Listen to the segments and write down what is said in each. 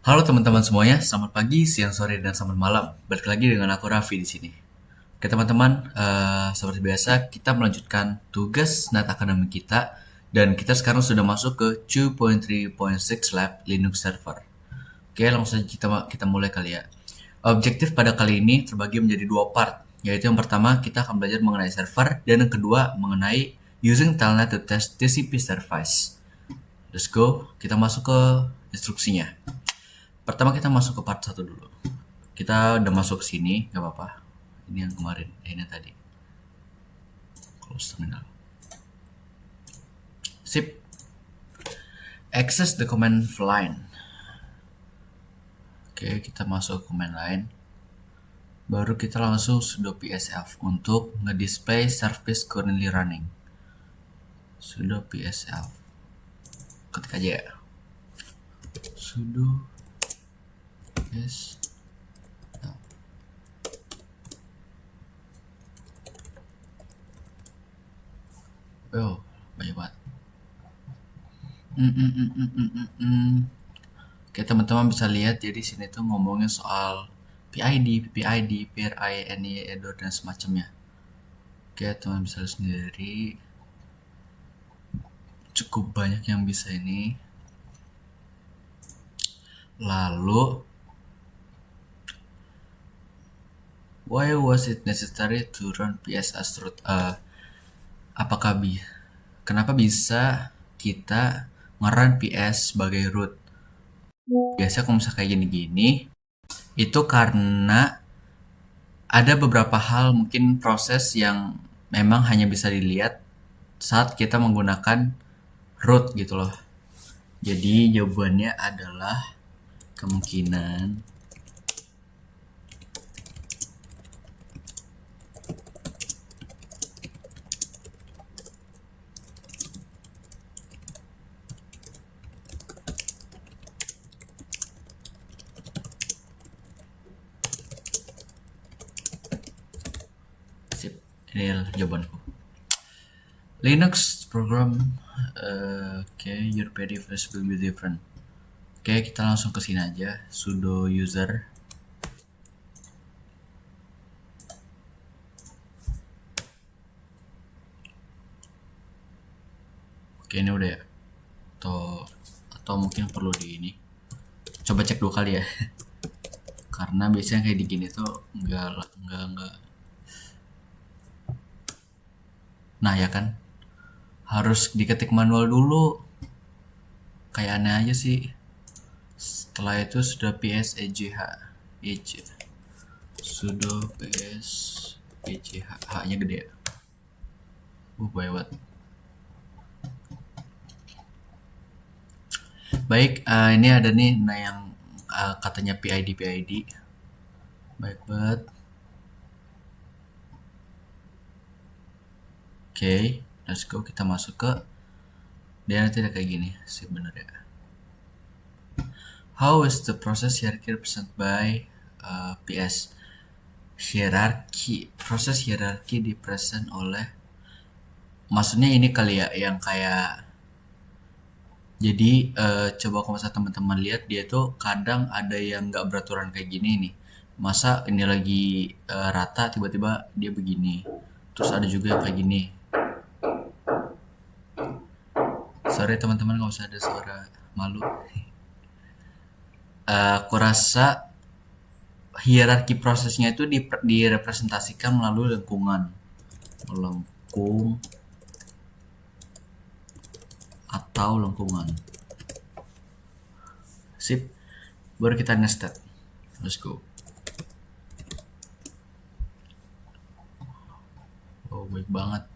Halo teman-teman semuanya, selamat pagi, siang, sore, dan selamat malam. Balik lagi dengan aku Raffi di sini. Oke teman-teman, seperti biasa kita melanjutkan tugas NAT akademik kita dan kita sekarang sudah masuk ke 2.3.6 Lab Linux Server. Oke, langsung saja kita mulai kali ya. Objektif pada kali ini terbagi menjadi dua part, yaitu yang pertama kita akan belajar mengenai server dan yang kedua mengenai using telnet to test TCP service. Let's go, kita masuk ke instruksinya. Pertama kita masuk ke part satu dulu. Kita udah masuk ke sini, nggak apa-apa. Ini yang kemarin, ini yang tadi. Close terminal. Sip. Access the command line. Oke, kita masuk ke command line. Baru kita langsung sudo psf untuk ngedisplay service currently running. Sudo psf. Ketik aja ya. Sudo psf. Oh, banyak banget. Oke, teman-teman bisa lihat jadi sini tuh ngomongin soal PID, PPID, PRI, NI, EDOR dan semacamnya. Oke, teman bisa lihat sendiri. Cukup banyak yang bisa ini. Lalu, why was it necessary to run PS as root? Apakah kenapa bisa kita nge-run PS sebagai root? Biasa kalau misalnya kayak gini-gini, itu karena ada beberapa hal mungkin proses yang memang hanya bisa dilihat saat kita menggunakan root gitu loh. Jadi jawabannya adalah kemungkinan sip. Ini jawabanku. Linux program your device will be different. Oke, kita langsung ke sini aja. Sudo user. Oke, ini udah ya. Atau mungkin perlu di ini. Coba cek 2 kali ya. Karena biasanya kayak di gini tuh enggak. Nah, ya kan? Harus diketik manual dulu. Kayak aneh aja sih. Setelah itu sudah ps ejh sudo ps ejh h-nya gede. Banyak. Baik, ini ada nih yang katanya PID. Baik banget. Oke, let's go, kita masuk ke dia nanti ada kayak gini sebenarnya. How is the process hierarchy represented by PS? Proses hierarki dipresent oleh, maksudnya ini kali ya yang kayak, jadi coba kalau misalnya teman-teman lihat dia tuh kadang ada yang nggak beraturan kayak gini nih. Masa ini lagi rata tiba-tiba dia begini. Terus ada juga yang kayak gini. Sorry teman-teman nggak usah ada suara malu. Aku rasa hierarki prosesnya itu direpresentasikan melalui lengkungan. Lengkung atau lengkungan. Sip. Baru kita nge-start. Let's go. Oh, baik banget.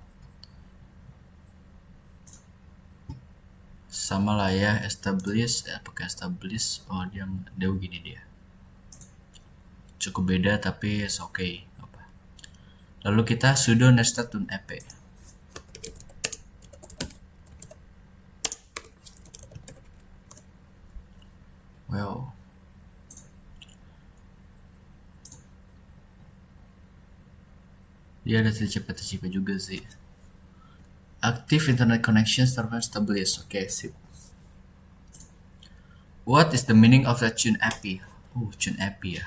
Sama lah ya, establish, pakai establish. Oh, dia begini dia. Cukup beda tapi it's okay. Lalu kita sudo nested.ep. Wow. Dia ada TCP juga sih. Active internet connection server established. Oke, sip. What is the meaning of the tune API? Tune API ya.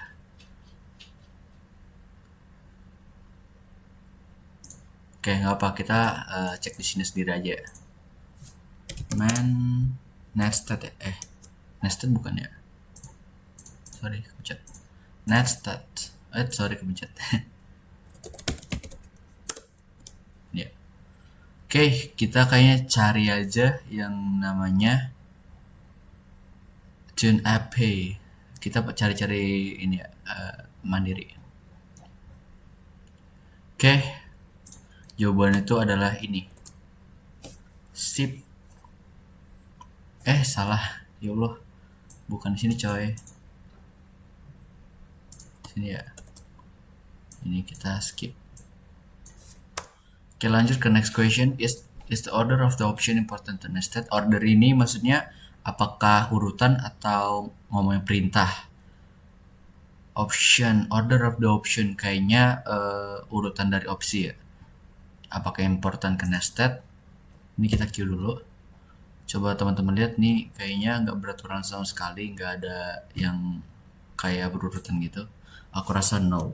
Oke, nggak apa, kita cek di sini sendiri aja. Man nested ya? Nested bukan ya? Sorry, kepencet. Nested. Sorry, kepencet. Ya. Oke, kita kayaknya cari aja yang namanya tune API. Kita cari-cari ini ya, mandiri. Oke, jawabannya itu adalah ini. Sip. Salah. Ya Allah. Bukan di sini coy. Sini ya. Ini kita skip. Oke, lanjut ke next question. Is the order of the option important to nested? Order ini maksudnya apakah urutan atau ngomongin perintah? Option, order of the option kayaknya urutan dari opsi ya. Apakah important ke nested? Ini kita queue dulu. Coba teman-teman lihat nih, kayaknya nggak beraturan sama sekali, nggak ada yang kayak berurutan gitu. Aku rasa no.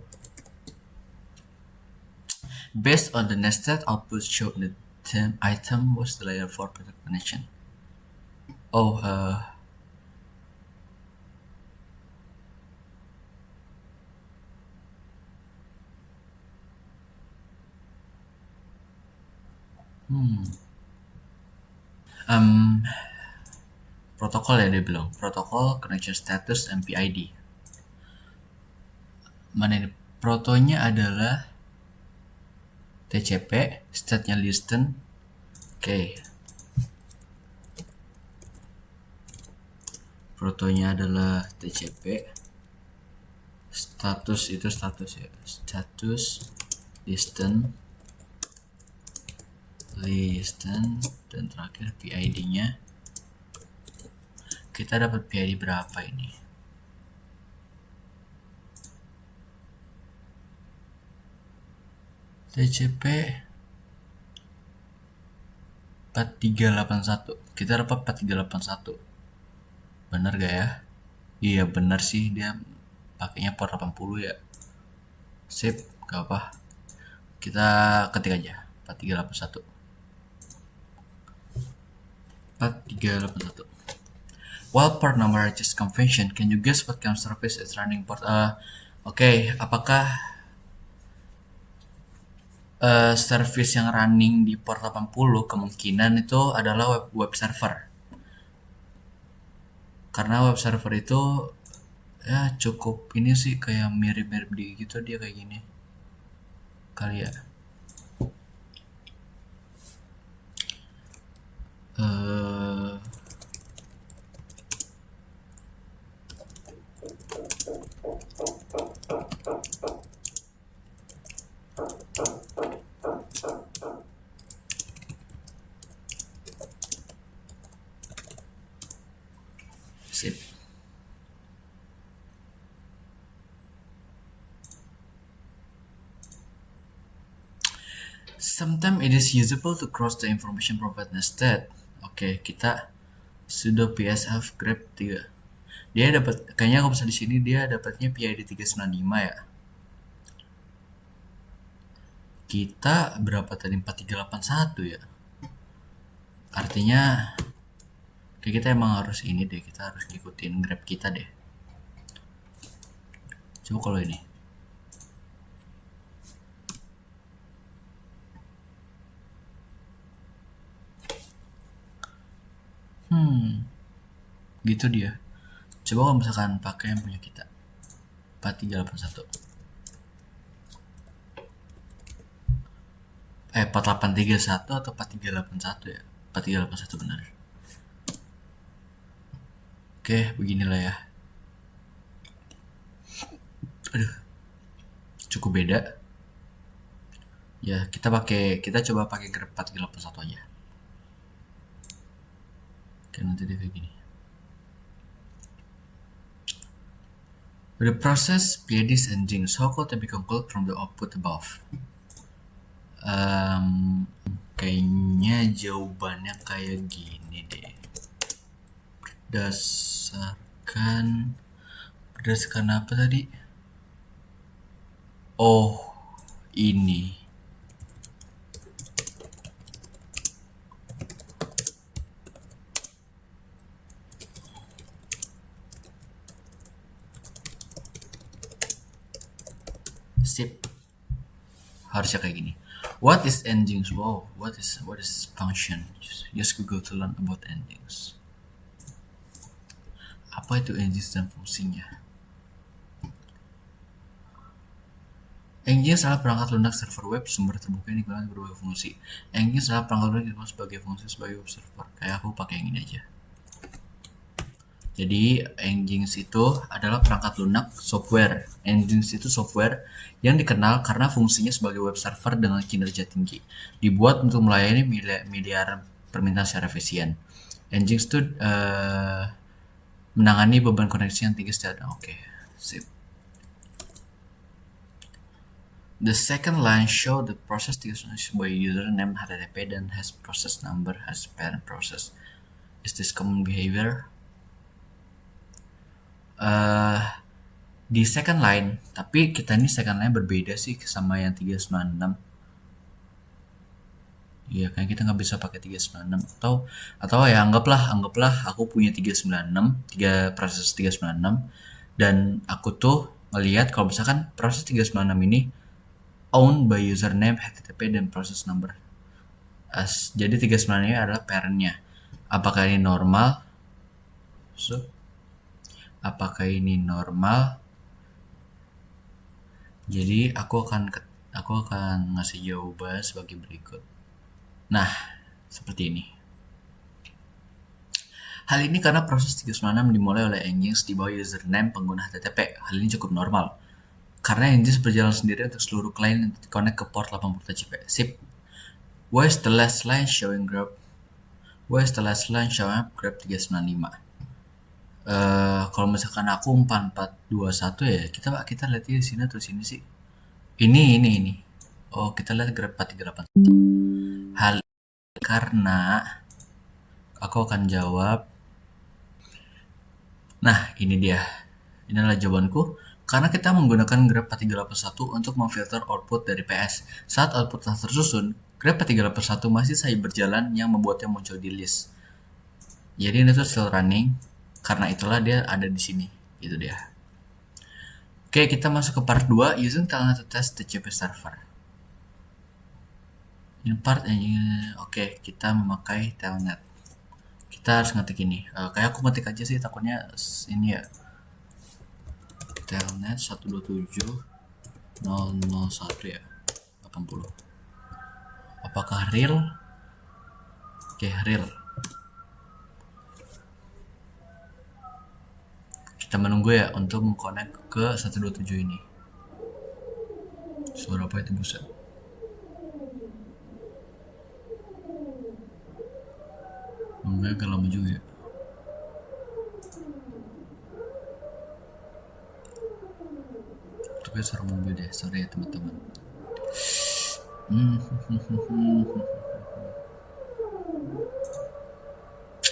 Based on the nested output shown in the item was the layer 4 product connection. Protokol ya dia bilang. Protokol connection status MPID. Mana ini? Protonya adalah TCP, state-nya listen. Oke. Protonya adalah TCP. Status itu status ya. Status listen dan terakhir PID-nya. Kita dapat PID berapa ini? TCP 4381. Kita dapat 4381. Bener gak ya? Iya bener sih, dia pakainya port 80 ya. Sip, gak apa. Kita ketik aja 4381. 4381. While port number reaches convention, can you guess what kind of service is running port? Oke, apakah service yang running di port 80 kemungkinan itu adalah web server. Karena web server itu ya cukup ini sih, kayak mirip-mirip di gitu, dia kayak gini. Kali ya. Sip. Sometimes it is usable to cross the information provided instead. Oke, kita sudo psf grep 3. Dia dapat, kayaknya kalau misalnya di sini dia dapatnya PID 395 ya. Kita berapa tadi? 4381 ya. Artinya kayak kita emang harus ini deh, kita harus ngikutin grab kita deh. Coba kalau ini. Gitu dia. Coba kalau misalkan pakai yang punya kita 4381. 4831 atau 4381 ya? 4381 benar. Oke, beginilah ya. Aduh. Cukup beda. Ya, kita coba pakai grab 4381 aja. Oke, nanti dia kayak gini. The process PIDs and jings, how could they be concluded from the output above? Kayaknya jawabannya kayak gini deh. berdasarkan apa tadi? Oh, ini. Sip. Harusnya kayak gini. What is engines? Wow, what is function? Just Google to learn about engines. Apa itu engines dan fungsinya? Engines adalah perangkat lunak server web sumber terbuka yang digunakan berbagai fungsi. Engines adalah perangkat lunak yang digunakan sebagai fungsi sebagai web server. Kayak aku pakai yang ini aja. Jadi Nginx itu adalah perangkat lunak software. Nginx itu software yang dikenal karena fungsinya sebagai web server dengan kinerja tinggi. Dibuat untuk melayani miliaran permintaan secara efisien. Nginx itu menangani beban koneksi yang tinggi secara oke. Sip. The second line show the process used by username HTTP dan has process number as parent process. Is this common behavior? Di second line, tapi kita ini second line berbeda sih sama yang 396. Iya, kan kita nggak bisa pakai 396 atau ya anggaplah aku punya 396, proses 396 dan aku tuh ngelihat kalau misalkan proses 396 ini owned by username, HTTP dan process number. Jadi 396 ini adalah parentnya. Apakah ini normal? Apakah ini normal? Jadi aku akan ngasih jawaban sebagai berikut. Nah, seperti ini. Hal ini karena proses 396 dimulai oleh Nginx di bawah username pengguna HTTP. Hal ini cukup normal. Karena Nginx berjalan sendiri untuk seluruh klien yang connect ke port 80 TCP. Sip. Where is the last line showing grab 395? Kalau misalkan aku 4421 ya, kita lihat di sini atau sini sih. Ini. Oh, kita lihat grab 4381. Hal karena aku akan jawab. Nah, ini dia. Inilah jawabanku. Karena kita menggunakan grab 4381 untuk memfilter output dari PS. Saat output telah tersusun, grab 4381 masih saja berjalan yang membuatnya muncul di list. Jadi ini tuh still running. Karena itulah dia ada di sini. Itu dia. Oke, kita masuk ke part 2. Using Telnet to test the TCP server. In part oke, kita memakai Telnet. Kita harus ngetik ini. Kayak aku ngetik aja sih, takutnya ini ya. Telnet 127.001 ya. 80. Apakah real? Oke, real. Kita menunggu ya untuk mengkonek ke 127 ini. Suara apa itu, buset? Enggak, agak lama juga ya. Itu kayak suara mobil deh, sorry ya teman-teman.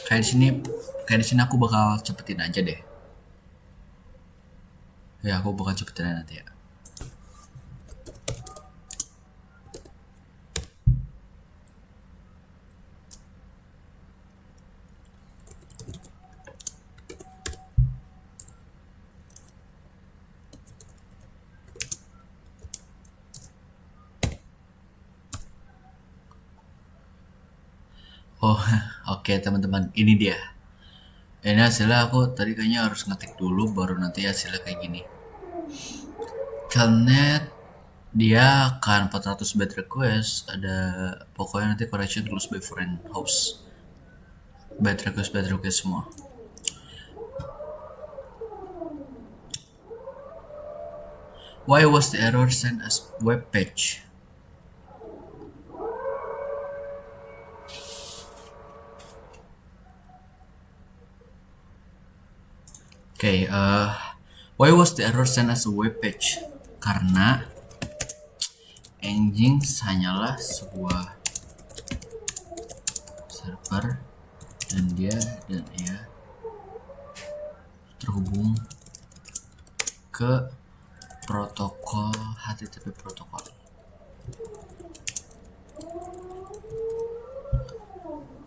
Kayak di sini aku bakal cepetin aja deh. Ya, aku bakal cepetin nanti ya. Oh, oke teman-teman, ini dia. Ini hasilnya aku tadi kayaknya harus ngetik dulu baru nanti hasilnya kayak gini. Telnet dia akan 400 byte request, ada pokoknya nanti connection closed by foreign host. Byte request semua. Why was the error sent as web page? Okay, why was the error sent as a web page? Karena Nginx hanyalah sebuah server dan ia terhubung ke protokol HTTP protokol.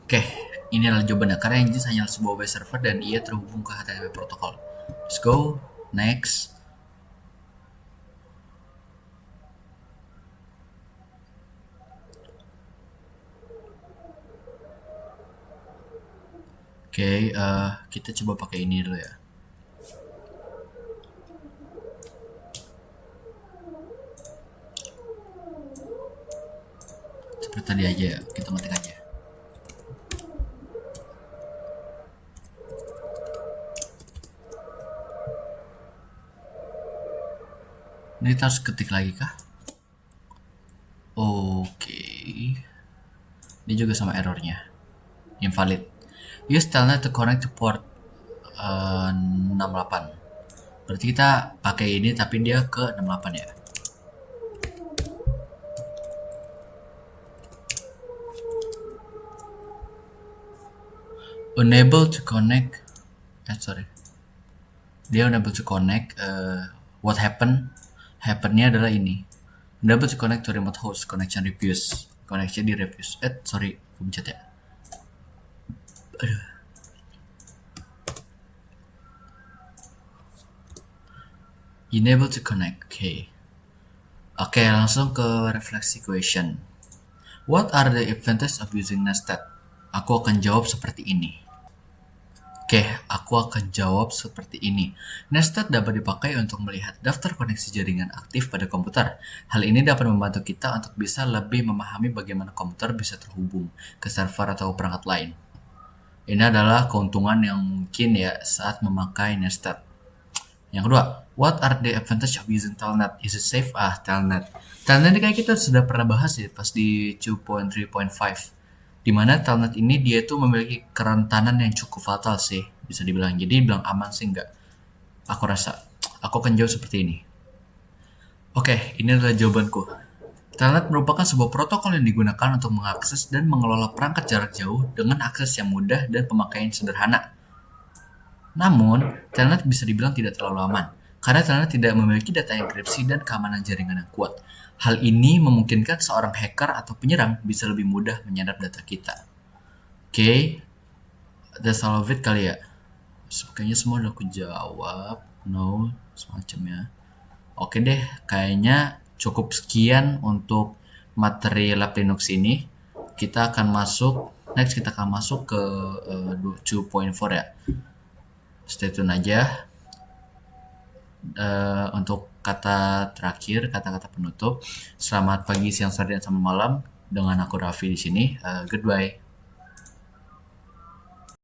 Oke, ini adalah jawabannya karena Nginx hanya sebuah web server dan ia terhubung ke HTTP protokol. Let's go next. Oke, kita coba pakai ini dulu ya. Seperti tadi aja ya, kita ngetik aja. Ini kita harus ketik lagi kah? Oke. Ini juga sama errornya. Invalid. Use telnet to connect to port 68. Berarti kita pakai ini tapi dia ke 68 ya. Unable to connect. Sorry. Dia unable to connect. What happened? Happennya adalah ini. Unable to connect to remote host. Connection refuse. Connection di refuse. Sorry. Gue pencet ya. Aduh. Unable to connect. Oke, langsung ke refleksi question. What are the advantages of using nested? Aku akan jawab seperti ini. Aku akan jawab seperti ini. Nested dapat dipakai untuk melihat daftar koneksi jaringan aktif pada komputer. Hal ini dapat membantu kita untuk bisa lebih memahami bagaimana komputer bisa terhubung ke server atau perangkat lain. Ini adalah keuntungan yang mungkin ya saat memakai nested. Yang kedua, what are the advantages of using telnet? Is it safe? Telnet. Telnet ini kayak kita sudah pernah bahas ya pas di 2.3.5. Dimana telnet ini dia tuh memiliki kerentanan yang cukup fatal sih, bisa dibilang. Jadi bilang aman sih enggak. Aku rasa. Aku akan jawab seperti ini. Oke, ini adalah jawabanku. Telnet merupakan sebuah protokol yang digunakan untuk mengakses dan mengelola perangkat jarak jauh dengan akses yang mudah dan pemakaian sederhana. Namun, telnet bisa dibilang tidak terlalu aman, karena telnet tidak memiliki data enkripsi dan keamanan jaringan yang kuat. Hal ini memungkinkan seorang hacker atau penyerang bisa lebih mudah menyadap data kita. That's all of it kali ya. Kayaknya semua udah aku jawab. No, semacamnya. Oke deh, kayaknya cukup sekian untuk materi Lab Linux ini. Kita akan masuk ke 2.4 ya. Stay tune aja. Untuk kata terakhir, kata-kata penutup. Selamat pagi, siang, sore, dan sampai malam. Dengan aku Raffi di sini. Goodbye.